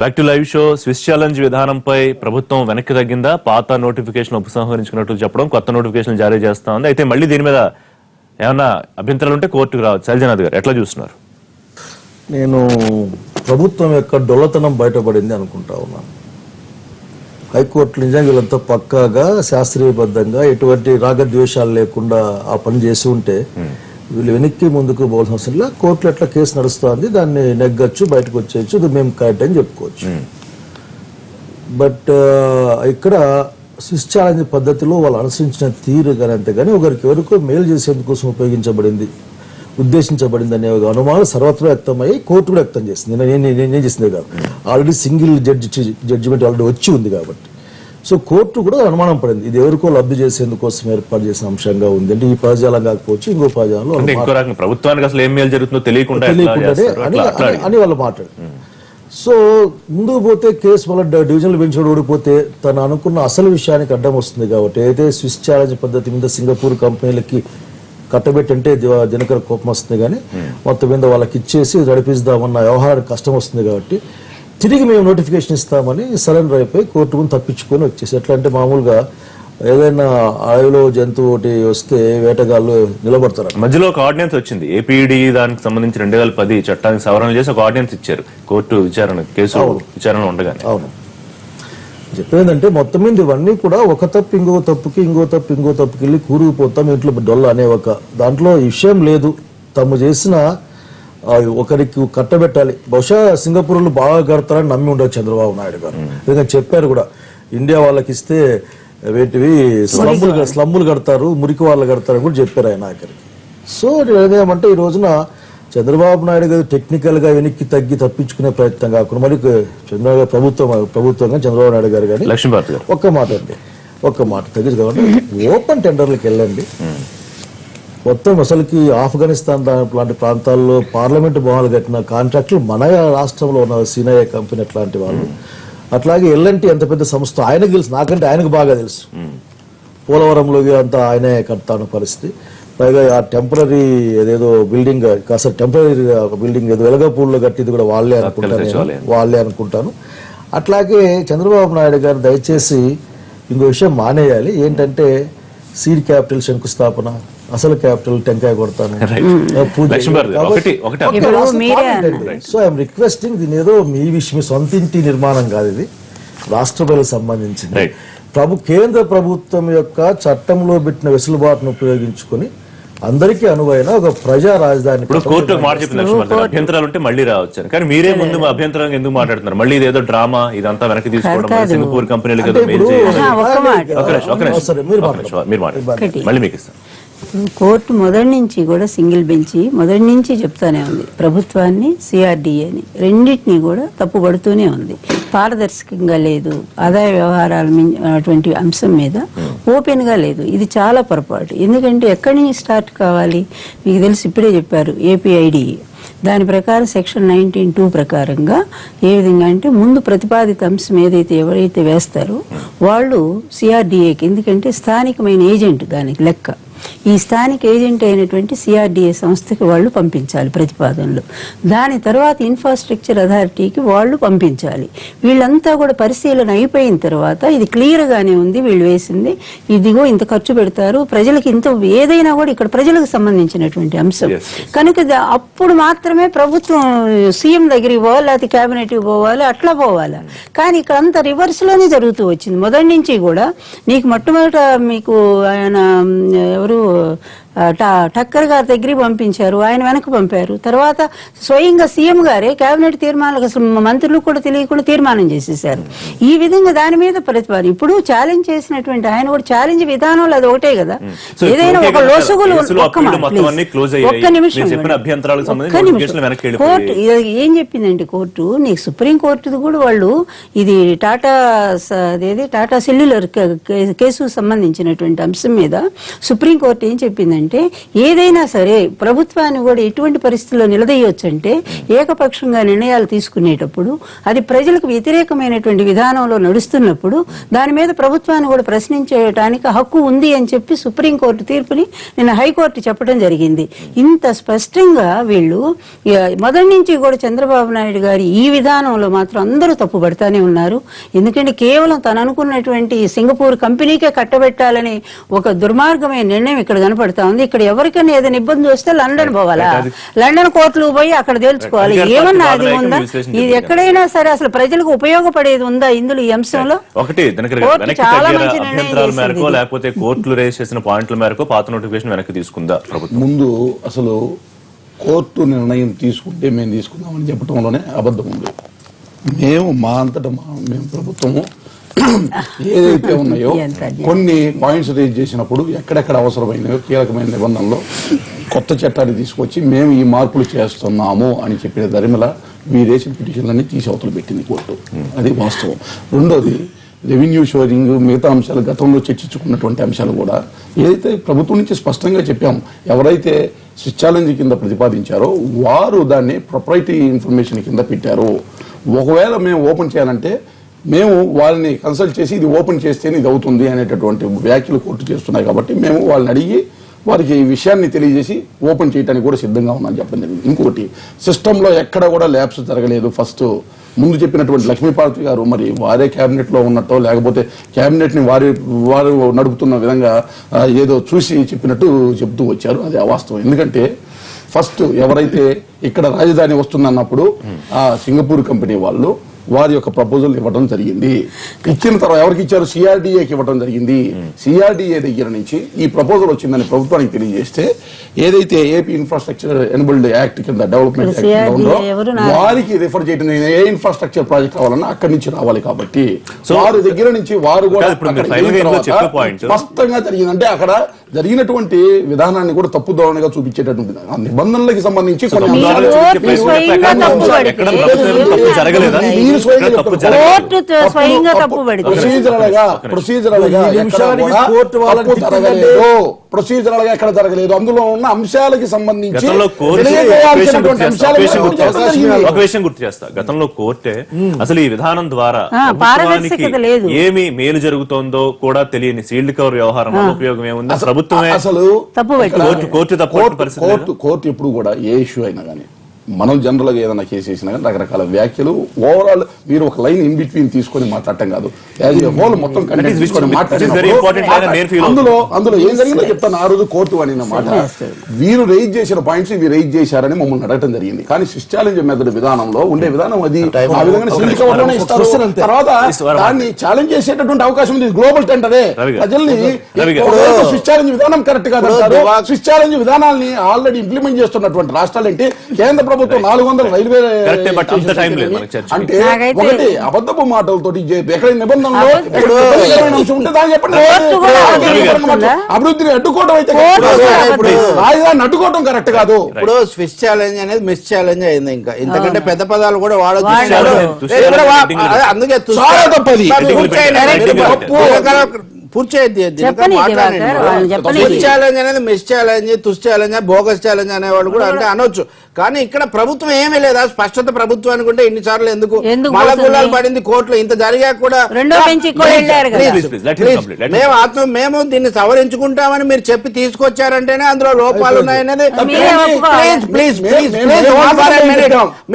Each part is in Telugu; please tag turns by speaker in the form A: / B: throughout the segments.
A: Back to live show. Swiss challenge విధానంపై ప్రభుత్వం వెనక్కి తగ్గిందా, పాత నోటిఫికేషన్ ఉపసంహరించుకున్నట్టు చెప్పడం, కొత్త నోటిఫికేషన్ జారీ చేస్తా ఉంది. అయితే మళ్ళీ దీని మీద ఏమన్నా అభ్యంతరాలు ఉంటే కోర్టుకు రావచ్చు. శైలజనాథ్ గారు ఎట్లా చూస్తున్నారు?
B: నేను ప్రభుత్వం యొక్క డొల్లతనం బయటపడింది అనుకుంటా ఉన్నాను. హైకోర్టు నిజంగా వీళ్ళంతా పక్కాగా శాస్త్రీయబద్ధంగా ఎటువంటి రాగద్వేషాలు లేకుండా ఆ పని చేసి ఉంటే వీళ్ళు వెనక్కి ముందుకు పోవాల్సిన అవసరం లేదు. కోర్టులో ఎట్లా కేసు నడుస్తుంది, దాన్ని నెగ్గచ్చు, బయటకు వచ్చేయచ్చు, ఇది మేము కరెక్ట్ అని చెప్పుకోవచ్చు. బట్ ఇక్కడ స్విస్ ఛాలెంజ్ పద్ధతిలో వాళ్ళు అనుసరించిన తీరు కానీ అంతేగాని ఒకరికి ఎవరికో మేలు చేసేందుకోసం ఉపయోగించబడింది, ఉద్దేశించబడింది అనే ఒక అనుమానం సర్వత్రా వ్యక్తమయ్యి కోర్టు కూడా వ్యక్తం చేసింది. నేను చేసిందే కాదు, ఆల్రెడీ సింగిల్ జడ్జిమెంట్ ఆల్రెడీ వచ్చి ఉంది కాబట్టి. సో కోర్టు కూడా అనుమానం పడింది, ఇది ఎవరికో లబ్ధి చేసేందుకోసం ఏర్పాటు చేసిన అంశంగా ఉంది. అంటే ఈ పదజాలం కాకపోవచ్చు, ఇంకో పదజాలంలో
A: ప్రభుత్వానికి అసలు ఏం మేలు జరుగుతుందో తెలియకుండానే
B: అని వాళ్ళు మాట్లాడారు. సో ముందుకు పోతే కేసు వల్ల డివిజనల్ బెంచ్ ఓడిపోతే తను అనుకున్న అసలు విషయానికి అడ్డం వస్తుంది కాబట్టి, అయితే స్విస్ ఛాలెంజ్ పద్ధతి మీద సింగపూర్ కంపెనీలకి కట్టబెట్టంటే దినకర కోపం వస్తుంది, కానీ మొత్తం మీద వాళ్ళకి ఇచ్చేసి నడిపిస్తామన్న వ్యవహారానికి కష్టం వస్తుంది కాబట్టి తిరిగి మేము నోటిఫికేషన్ ఇస్తామని సరెండర్ అయిపోయి కోర్టు ముందు తప్పించుకొని వచ్చేసి. ఎట్లా అంటే మామూలుగా ఏదైనా అడవిలో జంతువు ఒకటి వస్తే వేటగాళ్ళు నిలబడతారు.
A: మధ్యలో ఒక ఆర్డినెన్స్ వచ్చింది, ఏపీడీ దానికి సంబంధించి 2010 చట్టానికి సవరణ చేసి ఒక ఆర్డినెన్స్ ఇచ్చారు కోర్టు కేసు విచారణ ఉండగానే.
B: అవును, చెప్పేందంటే మొత్తం మీద ఇవన్నీ కూడా ఒక తప్పు ఇంకో తప్పుకి వెళ్ళి కూరుకుపోతాం ఇంట్లో డొల్ల అనే ఒక దాంట్లో విషయం లేదు. తమ చేసిన ఒకరికి కట్టబెట్టాలి. బహుశా సింగపూర్లో బాగా కడతారని నమ్మి ఉండదు చంద్రబాబు నాయుడు గారు. ఎందుకంటే చెప్పారు కూడా, ఇండియా వాళ్ళకి ఇస్తే వేటివి స్లమ్ములు కడతారు, మురికి వాళ్ళు కడతారని కూడా చెప్పారు ఆయన ఆఖరికి. సో ఏదేమంటే ఈ రోజున చంద్రబాబు నాయుడు గారు టెక్నికల్ గా వెనక్కి తగ్గి తప్పించుకునే ప్రయత్నం కాకుండా మరి చంద్రబాబు ప్రభుత్వంగా చంద్రబాబు నాయుడు గారు కానీ ఒక్క మాట తగ్గింది కాబట్టి ఓపెన్ టెండర్లకు వెళ్ళండి. మొత్తం అసలుకి ఆఫ్ఘనిస్తాన్ లాంటి ప్రాంతాల్లో పార్లమెంటు భవనాలు కట్టిన కాంట్రాక్టులు మన రాష్ట్రంలో ఉన్న సినఐ కంపెనీ అట్లాంటి వాళ్ళు, అట్లాగే ఎల్ఎన్టీ ఎంత పెద్ద సంస్థ ఆయనకు తెలుసు, నాకంటే ఆయనకు బాగా తెలుసు. పోలవరంలో అంతా ఆయనే కడతాను పరిస్థితి. పైగా ఆ టెంపరీ ఏదేదో బిల్డింగ్ కాస్త టెంపరీ బిల్డింగ్ ఏదో వెలగపూడిలో కట్టింది కూడా వాళ్ళే అనుకుంటాను. అట్లాగే చంద్రబాబు నాయుడు గారు దయచేసి ఇంకో విషయం మానేయాలి. ఏంటంటే సీడ్ క్యాపిటల్ శంకుస్థాపన, అసలు క్యాపిటల్ టెంకాయ కొడతాను సో ఐఎమ్ రిక్వెస్టింగ్, దీని ఏదో మీ విషయం సొంత ఇంటి నిర్మాణం కాదు, ఇది రాష్ట్ర ప్రజలకు సంబంధించింది. కేంద్ర ప్రభుత్వం యొక్క చట్టంలో పెట్టిన వెసులుబాటును ఉపయోగించుకొని అందరికీ అనువైన ఒక ప్రజా రాజధాని.
A: అభ్యంతరాలు ఉంటే మళ్ళీ రావచ్చు, కానీ మీరే ముందు అభ్యంతరం ఎందుకు మాట్లాడుతున్నారు? మళ్ళీ ఇదేదో డ్రామా, ఇదంతా వెనక్కి తీసుకోవడం సింగపూర్ కంపెనీలకు మళ్ళీ మీకు ఇస్తాను.
C: కోర్టు మొదటి నుంచి కూడా సింగిల్ బెంచి మొదటి నుంచి చెప్తానే ఉంది, ప్రభుత్వాన్ని సిఆర్డీఏని రెండింటినీ కూడా తప్పుపడుతూనే ఉంది. పారదర్శకంగా లేదు, ఆదాయ వ్యవహారాల అటువంటి అంశం మీద ఓపెన్ గా లేదు. ఇది చాలా పొరపాటు. ఎందుకంటే ఎక్కడి నుంచి స్టార్ట్ కావాలి మీకు తెలిసి, ఇప్పుడే చెప్పారు ఏపీఐడిఏ. దాని ప్రకారం సెక్షన్ 19(2) ప్రకారంగా ఏ విధంగా అంటే ముందు ప్రతిపాదిత అంశం ఏదైతే ఎవరైతే వేస్తారో వాళ్ళు సిఆర్డీఏకి, ఎందుకంటే స్థానికమైన ఏజెంట్ దానికి లెక్క. ఈ స్థానిక ఏజెంట్ అయినటువంటి సిఆర్డీఏ సంస్థకి వాళ్ళు పంపించాలి ప్రతిపాదనలు. దాని తర్వాత ఇన్ఫ్రాస్ట్రక్చర్ అథారిటీకి వాళ్ళు పంపించాలి. వీళ్ళంతా కూడా పరిశీలన అయిపోయిన తర్వాత ఇది క్లియర్ గానే ఉంది, వీళ్ళు వేసింది ఇదిగో ఇంత ఖర్చు పెడతారు, ప్రజలకు ఇంత ఏదైనా కూడా ఇక్కడ ప్రజలకు సంబంధించినటువంటి అంశం కనుక అప్పుడు మాత్రమే ప్రభుత్వం సీఎం దగ్గరికి పోవాలి, లేకపోతే క్యాబినెట్కి పోవాలి, అట్లా పోవాలి. కానీ ఇక్కడ అంతా రివర్స్ లోనే జరుగుతూ వచ్చింది మొదటి నుంచి కూడా. నీకు మొట్టమొదట మీకు ఆయన ఎవరు టక్కర్ గారి దగ్గరికి పంపించారు, ఆయన వెనక్కి పంపారు. తర్వాత స్వయంగా సీఎం గారే కేబినెట్ తీర్మానాలకు అసలు మంత్రులు కూడా తెలియకుండా తీర్మానం చేసేసారు. ఈ విధంగా దాని మీద ప్రతిపాదన ఇప్పుడు ఛాలెంజ్ చేసినటువంటి ఆయన కూడా ఛాలెంజ్ విధానంలో అది ఒకటే కదా. ఏదైనా ఒక లోసుగులు ఒక్క నిమిషం కోర్టు ఏం చెప్పిందంటే, కోర్టు నీకు సుప్రీం కోర్టు కూడా వాళ్ళు ఇది టాటా సెల్యులర్ కేసుకు సంబంధించినటువంటి అంశం మీద సుప్రీంకోర్టు ఏం చెప్పిందంటే, అంటే ఏదైనా సరే ప్రభుత్వాన్ని కూడా ఎటువంటి పరిస్థితుల్లో నిలదీయొచ్చు అంటే ఏకపక్షంగా నిర్ణయాలు తీసుకునేటప్పుడు అది ప్రజలకు వ్యతిరేకమైనటువంటి విధానంలో నడుస్తున్నప్పుడు దాని మీద ప్రభుత్వాన్ని కూడా ప్రశ్నించడానికి హక్కు ఉంది అని చెప్పి సుప్రీంకోర్టు తీర్పుని నిన్న హైకోర్టు చెప్పడం జరిగింది. ఇంత స్పష్టంగా వీళ్ళు మొదటి నుంచి కూడా చంద్రబాబు నాయుడు గారి ఈ విధానంలో మాత్రం అందరూ తప్పుపడతానే ఉన్నారు. ఎందుకంటే కేవలం తను అనుకున్నటువంటి సింగపూర్ కంపెనీకే కట్టబెట్టాలని ఒక దుర్మార్గమైన నిర్ణయం ఇక్కడ కనపడతా ఉంది. ఇక్కడ ఎవరికైనా ఏదైనా ఇబ్బంది వస్తే లండన్ పోవాలా, లండన్ కోర్టులు పోయి అక్కడ తేల్చుకోవాలి. ఏమన్నా అది ఉందా? ఇది ఎక్కడైనా సరే అసలు ప్రజలకు ఉపయోగపడేది ఉందా ఇందులో ఈ అంశంలో?
A: ఒకటి
C: చాలా మంచి నిర్ణయం
A: మేరకు లేకపోతే కోర్టులు రేస్ చేసిన పాయింట్ల మేరకు పాత నోటిఫికేషన్ వెనక్కి తీసుకుందా ప్రభుత్వం?
D: ముందు అసలు కోర్టు నిర్ణయం తీసుకుంటే మేము తీసుకుందామని చెప్పడంలోనే అబద్ధం ఉంది. మేము మా అంతటా మేము ప్రభుత్వము ఏదైతే ఉన్నాయో కొన్ని పాయింట్స్ రేజ్ చేసినప్పుడు ఎక్కడెక్కడ అవసరమైనయో కీలకమైన నిబంధనలో కొత్త చట్టాన్ని తీసుకొచ్చి మేము ఈ మార్పులు చేస్తున్నాము అని చెప్పిన ధర్మిల వీరేసిన పిటిషన్లన్నీ తీసి అవతలు పెట్టింది కోర్టు. అది వాస్తవం. రెండోది రెవెన్యూ షోరింగ్ మిగతా అంశాలు గతంలో చర్చించుకున్నటువంటి అంశాలు కూడా ఏదైతే ప్రభుత్వం నుంచి స్పష్టంగా చెప్పాం, ఎవరైతే స్విచ్ ఛాలెంజ్ కింద ప్రతిపాదించారో వారు దాన్ని ప్రొప్రైటరీ ఇన్ఫర్మేషన్ కింద పెట్టారు. ఒకవేళ మేము ఓపెన్ చేయాలంటే మేము వాళ్ళని కన్సల్ట్ చేసి ఇది ఓపెన్ చేస్తేనే ఇది అవుతుంది అనేటటువంటి వ్యాఖ్యలు కోర్టు చేస్తున్నాయి. కాబట్టి మేము వాళ్ళని అడిగి వారికి ఈ విషయాన్ని తెలియజేసి ఓపెన్ చేయడానికి కూడా సిద్ధంగా ఉన్నామని చెప్పడం జరిగింది. ఇంకోటి, సిస్టంలో ఎక్కడ కూడా ల్యాబ్స్ జరగలేదు. ఫస్ట్ ముందు చెప్పినటువంటి లక్ష్మీపార్వతి గారు మరి వారే క్యాబినెట్ లో ఉన్నట్టో లేకపోతే క్యాబినెట్ ని వారు నడుపుతున్న విధంగా ఏదో చూసి చెప్పినట్టు చెబుతూ వచ్చారు. అది అవాస్తవం. ఎందుకంటే ఫస్ట్ ఎవరైతే ఇక్కడ రాజధాని వస్తుందన్నప్పుడు ఆ సింగపూర్ కంపెనీ వాళ్ళు వారి యొక్క ప్రపోజల్ ఇవ్వడం జరిగింది. ఇచ్చిన తర్వాత ఎవరికి ఇచ్చారు? సిఆర్డీఏకి ఇవ్వడం జరిగింది. సిఆర్డీఏ దగ్గర నుంచి ఈ ప్రపోజల్ వచ్చిందని ప్రభుత్వానికి తెలియజేస్తే ఏదైతే ఏపీ ఇన్ఫ్రాస్ట్రక్చర్ ఎనబుల్డ్ యాక్ట్ కింద డెవలప్మెంట్ యాక్ట్ ఉందో వారికి రిఫర్ చేయడం, ఏ ఇన్ఫ్రాస్ట్రక్చర్ ప్రాజెక్ట్ కావాలన్నా అక్కడి నుంచి రావాలి. కాబట్టి వారి దగ్గర నుంచి వారు కూడా స్పష్టంగా జరిగిందంటే అక్కడ జరిగినటువంటి విధానాన్ని కూడా తప్పుదోవగా చూపించేటటువంటి నిబంధనలకు సంబంధించి ప్రొసీజరల్ గా ఎక్కడ జరగలేదు. అందులో ఉన్న అంశాలకి సంబంధించి
A: ఒక విషయం గుర్తు చేస్తా, గతంలో కోర్టే అసలు ఈ విధానం ద్వారా ఏమి మేలు జరుగుతోందో కూడా తెలియని సీల్డ్ కవర్ వ్యవహారం ఉపయోగం ఏముంది? ప్రభుత్వమే
D: అసలు కోర్టు ఎప్పుడు కూడా ఏ ఇష్యూ అయినా కానీ మనం జనరల్ గా ఏదైనా కేసు వేసినా కానీ రకరకాల వ్యాఖ్యలు ఓవరాల్ మీరు ఒక లైన్ ఇన్ బిట్వీన్ తీసుకొని మాట్లాడటం కాదు, హోల్ మొత్తం అందులో ఏం జరిగిందో చెప్తాను. ఆ రోజు కోర్టు అనిన మాట వీరు రైజ్ చేసిన పాయింట్స్ ఇవి రైజ్ చేశారని మమ్మల్ని అడగటం జరిగింది. కానీ స్విచ్ ఛాలెంజ్ మెథడ్ విధానంలో ఉండే విధానం అది ఆ విధంగా ఇస్తారు. తర్వాత దాన్ని ఛాలెంజ్ చేసేటటువంటి అవకాశం ఉంది. గ్లోబల్ టెండరే ప్రజల్ని స్విచ్ ఛాలెంజ్ విధానం కరెక్ట్ కాదంటారు. స్విచ్ ఛాలెంజ్ విధానాన్ని ఆల్రెడీ ఇంప్లిమెంట్ చేస్తున్నటువంటి రాష్ట్రాలు ఏంటి? కేంద్ర ప్రభుత్వం 400 రైల్వే అంటే ఒకటి అబద్ధపు మాటలతో ఎక్కడ నిబంధనలో ఉంటే దాన్ని చెప్పండి. అభివృద్ధిని అడ్డుకోవడం అయితే రాజధానిని అడ్డుకోవడం కరెక్ట్ కాదు.
E: ఇప్పుడు స్విచ్ ఛాలెంజ్ అనేది మిస్ ఛాలెంజ్ అయింది. ఇంకా ఇంతకంటే పెద్ద పదాలు కూడా వాడచ్చు. అందుకే పూర్తి ఛాలెంజ్ అనేది మిస్ ఛాలెంజ్, తుస్ ఛాలెంజ్, బోగస్ ఛాలెంజ్ అనేవాళ్ళు కూడా అంటే అనొచ్చు. కానీ ఇక్కడ ప్రభుత్వం ఏమీ లేదా, స్పష్టత ప్రభుత్వానికి ఉంటే ఇన్నిసార్లు ఎందుకు మలగుల్లాలు పడింది కోర్టులో? ఇంత జరిగా కూడా మేము దీన్ని సవరించుకుంటామని మీరు చెప్పి తీసుకొచ్చారంటేనే అందులో లోపాలు ఉన్నాయనేది.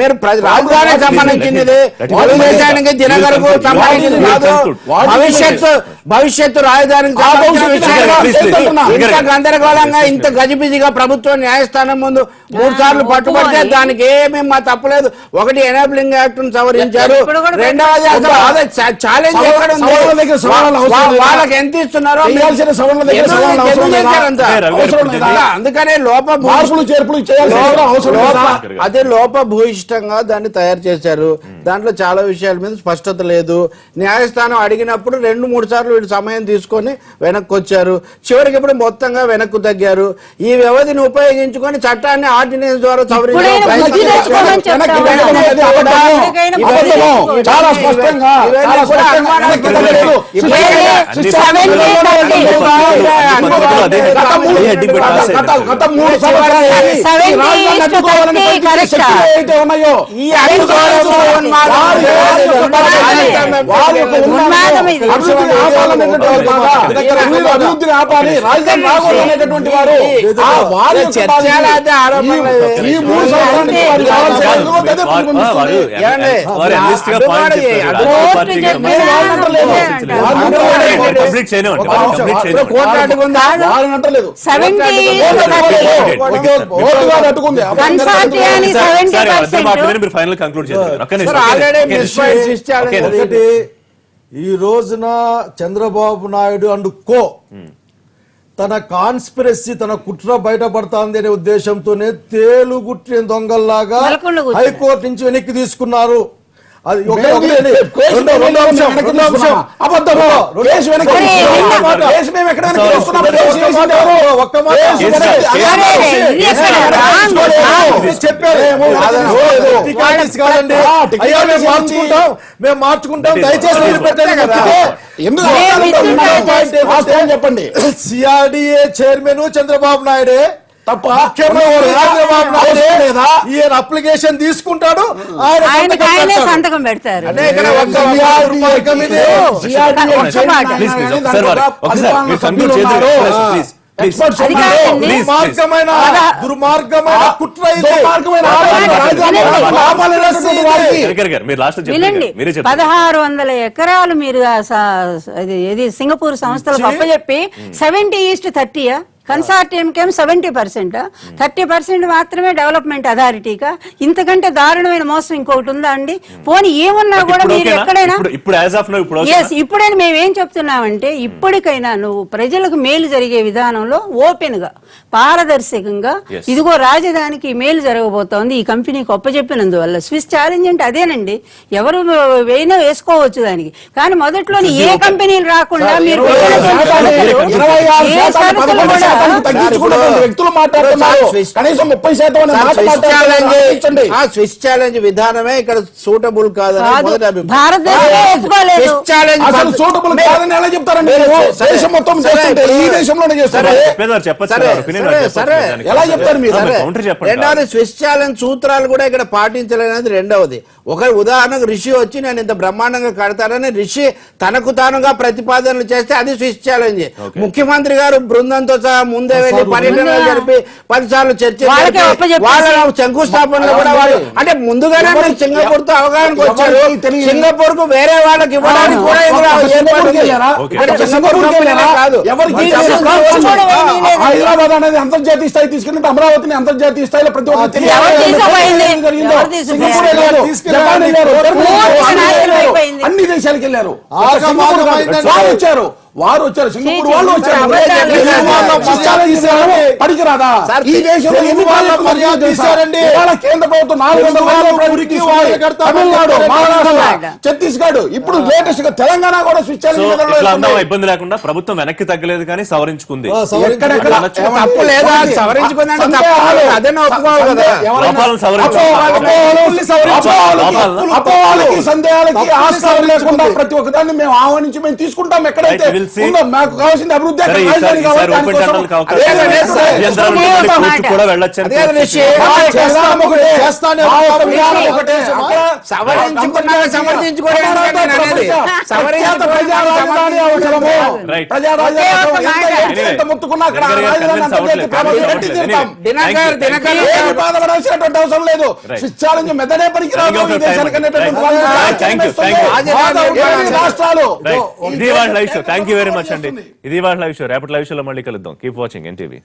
E: మీరు రాజధానికి సంబంధించినది, తెలుగుదేశానికి దినగరకు సంబంధించింది కాదు. భవిష్యత్తు రాజధానికి ఇంత గందరగోళంగా ఇంత గజిబిజిగా ప్రభుత్వం న్యాయస్థానం ముందు 3 సార్లు పట్టుబడితే దానికి ఏమీ మా తప్పులేదు. ఒకటి ఎనేబులింగ్ యాక్ట్ చవరించారు, రెండవది అసలు ఛాలెంజ్ ఎక్కడ ఉంది, వాళ్ళకి ఎంత ఇస్తున్నారో అందుకనే అదే లోపభూయిష్టంగా దాన్ని తయారు చేశారు. దాంట్లో చాలా విషయాల మీద స్పష్టత లేదు. న్యాయస్థానం అడిగినప్పుడు 2-3 సార్లు వీళ్ళు సమయం తీసుకొని వెనక్కి వచ్చారు. చివరికి ఇప్పుడు మొత్తంగా వెనక్కు తగ్గారు. ఈ వ్యవధిని ఉపయోగించుకొని చట్టాన్ని ఆర్డినెన్స్ ద్వారా
C: ఇప్పుడైనా బుద్ధి తెచ్చుకోమని చెప్తాము.
D: చాలా స్పష్టంగా గత 3 సంవత్సరాలు అయితే ఉన్నాయో ఈ అభివృద్ధిని ఆపాలి, రాజధాని రాకూడదు అనేటటువంటి వారు
A: ఫైనల్ కంక్లూడ్
B: ఈ రోజున చంద్రబాబు నాయుడు అండ్ కో తన కాన్స్పిరసీ, తన కుట్ర బయటపడుతుంది అనే ఉద్దేశంతోనే తేలుగుట్టిన దొంగల్లాగా హైకోర్టు నుంచి వెనక్కి తీసుకున్నారు. అది మేము మార్చుకుంటాం, దయచేసి
D: చెప్పండి.
B: సిఆర్డిఏ చైర్మన్ చంద్రబాబు నాయుడే తప్ప, ఈయన అప్లికేషన్ తీసుకుంటాడు,
C: ఆయన సంతకం పెడతారు.
B: దుర్మార్గమైన కుట్ర
C: వినండి. 1600 ఎకరాలు మీరు సింగపూర్ సంస్థలకు అప్పచెప్పి 70:30 కన్సార్టియంకేం 70%, 30% మాత్రమే డెవలప్మెంట్ అథారిటీగా. ఇంతకంటే దారుణమైన మోసం ఇంకొకటి ఉందా అండి? పోనీ ఏమున్నా కూడా మీరు ఎక్కడైనా ఇప్పుడైనా మేమేం చెప్తున్నామంటే, ఇప్పటికైనా నువ్వు ప్రజలకు మేలు జరిగే విధానంలో ఓపెన్ గా, పారదర్శకంగా, ఇదిగో రాజధానికి మేలు జరగబోతోంది ఈ కంపెనీకి ఒప్పచెప్పినందువల్ల. స్విస్ ఛాలెంజ్ అంటే అదేనండి, ఎవరు వేయినా వేసుకోవచ్చు దానికి. కానీ మొదట్లో ఏ కంపెనీలు రాకుండా మీరు
D: వ్యక్తులు మాట్లాడుతున్నారు, కనీసం 30%
E: స్విస్ ఛాలెంజ్ విధానమే ఇక్కడ సూటబుల్ కాదని
D: సూటబుల్ కాదని ఎలా చెప్తారండి? దేశం మొత్తం ఈ దేశంలోనే చేస్తారు, ఎలా చెప్తారు మీరు?
E: రెండవది స్విస్ ఛాలెంజ్ సూత్రాలు కూడా ఇక్కడ పాటించలేనది రెండవది. ఒక ఉదాహరణకు రిషి వచ్చి నేను ఇంత బ్రహ్మాండంగా కడతానని రిషి తనకు తానుగా ప్రతిపాదనలు చేస్తే అది స్విస్ ఛాలెంజ్. ముఖ్యమంత్రి గారు బృందంతో సహా ముందే వెళ్ళి పర్యటనలు జరిపి 10 సార్లు చర్చ వాళ్ళ శంకుస్థాపనలో కూడా వాళ్ళు అంటే ముందుగానే సింగపూర్ తో అవగాహనకు వచ్చారు. సింగపూర్ కు వేరే వాళ్ళకి ఇవ్వడానికి కూడా
D: హైదరాబాద్ అనేది అంతర్జాతీయ స్థాయి తీసుకెళ్ళి అమరావతిని అంతర్జాతీయ స్థాయిలో ప్రతి ఒక్కరు అన్ని దేశాలకు వెళ్ళారు, వారు వచ్చారు, సింగపూర్ వాళ్ళు వచ్చారు. పనికిరాదా? ఈ దేశంలో ఎన్ని మర్యాద చేశారండి? కేంద్ర ప్రభుత్వం 400 తమిళనాడు, మహారాష్ట్ర, ఛత్తీస్గఢ్, ఇప్పుడు లేటెస్ట్ గా తెలంగాణ కూడా స్విచ్
A: ఇబ్బంది లేకుండా ప్రభుత్వం వెనక్కి తగ్గలేదు కానీ సవరించుకుంది.
D: అపోహాలకి సందేహాలకి ఆస్కారం లేకుండా ప్రతి ఒక్కదాన్ని మేము ఆహ్వానించి మేము తీసుకుంటాం. ఎక్కడైతే మాకు కావాల్సింది అభివృద్ధి బాధపడాల్సినటువంటి అవసరం లేదు. ఛాలెంజ్ మెదడే పనికిరాదు రాష్ట్రాలు.
A: ఇది వాళ్ళ live show. Thank you very much అండి. ఇది వాళ్ళ లైవ్ షో. రేపటి లైవ్ షోలో మళ్ళీ కలుద్దాం. Keep watching NTV.